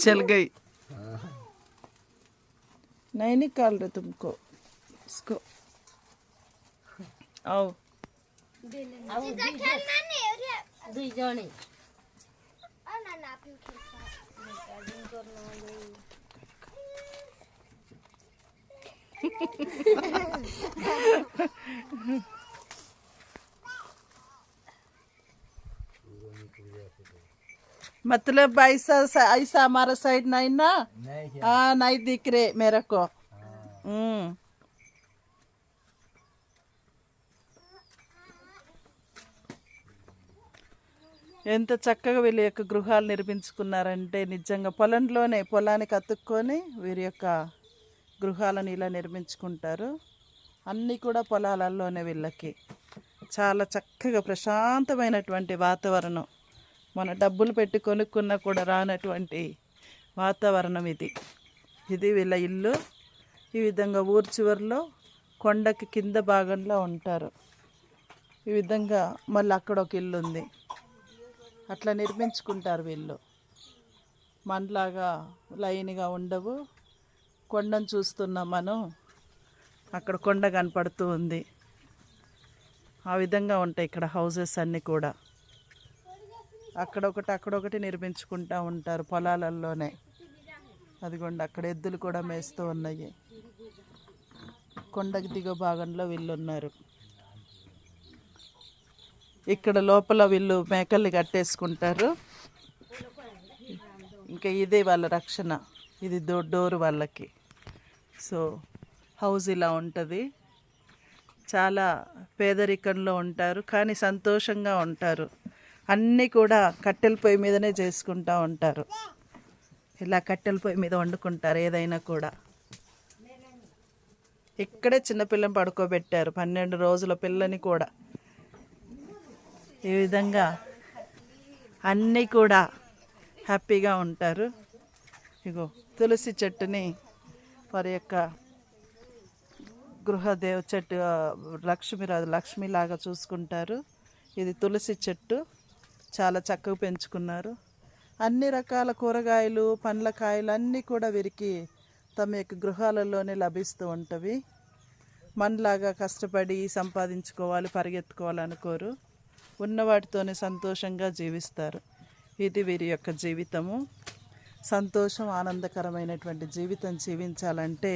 चल गई नहीं निकाल रहे तुमको इसको आओ मतलब ऐसा ऐसा हमारा साइड नहीं ना। हाँ नहीं दिख रहे मेरे को। ఎంత చక్కగా వీళ్ళ యొక్క గృహాలు నిర్మించుకున్నారంటే నిజంగా పొలానికి అతుక్కొని వీరి యొక్క గృహాలను ఇలా నిర్మించుకుంటారు. అన్నీ కూడా పొలాలలోనే వీళ్ళకి చాలా చక్కగా ప్రశాంతమైనటువంటి వాతావరణం. మన డబ్బులు పెట్టి కొనుక్కున్నా కూడా రానటువంటి వాతావరణం ఇది. వీళ్ళ ఇల్లు. ఈ విధంగా ఊరు చివరిలో కొండకి కింద భాగంలో ఉంటారు. ఈ విధంగా మళ్ళీ అక్కడ ఒక ఇల్లు ఉంది. అట్లా నిర్మించుకుంటారు వీళ్ళు. మనలాగా లైన్గా ఉండవు. కొండను చూస్తున్నాం మనం. అక్కడ కొండ కనపడుతూ ఉంది. ఆ విధంగా ఉంటాయి ఇక్కడ హౌజెస్ అన్నీ కూడా. అక్కడొకటి నిర్మించుకుంటూ ఉంటారు పొలాలలోనే. అదిగోండి అక్కడ ఎద్దులు కూడా మేస్తూ ఉన్నాయి. కొండకి దిగువ భాగంలో వీళ్ళు ఉన్నారు. ఇక్కడ లోపల వీళ్ళు మేకల్ని కట్టేసుకుంటారు. ఇంకా ఇదే వాళ్ళ రక్షణ. ఇది డోరు వాళ్ళకి. సో హౌస్ ఇలా ఉంటుంది. చాలా పేదరికంలో ఉంటారు కానీ సంతోషంగా ఉంటారు. అన్నీ కూడా కట్టెల పొయ్యి మీదనే చేసుకుంటూ ఉంటారు. ఇలా కట్టెల పొయ్యి మీద వండుకుంటారు ఏదైనా కూడా. ఇక్కడే చిన్నపిల్లని పడుకోబెట్టారు, 12 రోజుల పిల్లని కూడా. ఈ విధంగా అన్నీ కూడా హ్యాపీగా ఉంటారు. ఇగో తులసి చెట్టుని వారి యొక్క గృహదేవ చెట్టు లక్ష్మిలాగా చూసుకుంటారు. ఇది తులసి చెట్టు చాలా చక్కగా పెంచుకున్నారు. అన్ని రకాల కూరగాయలు పండ్ల కాయలు అన్నీ కూడా వీరికి తమ యొక్క గృహాలలోనే లభిస్తూ ఉంటవి. మనలాగా కష్టపడి సంపాదించుకోవాలి పరిగెత్తుకోవాలనుకోరు. ఉన్న వాటితోనే సంతోషంగా జీవిస్తారు. ఇది వీరి యొక్క జీవితము. సంతోషం ఆనందకరమైనటువంటి జీవితం జీవించాలంటే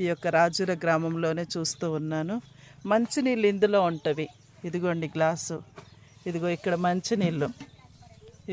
ఈ యొక్క రాజుల గ్రామంలోనే చూస్తూ ఉన్నాను. మంచినీళ్ళు ఇందులో ఉంటవి. ఇదిగోండి గ్లాసు. ఇదిగో ఇక్కడ మంచినీళ్ళు.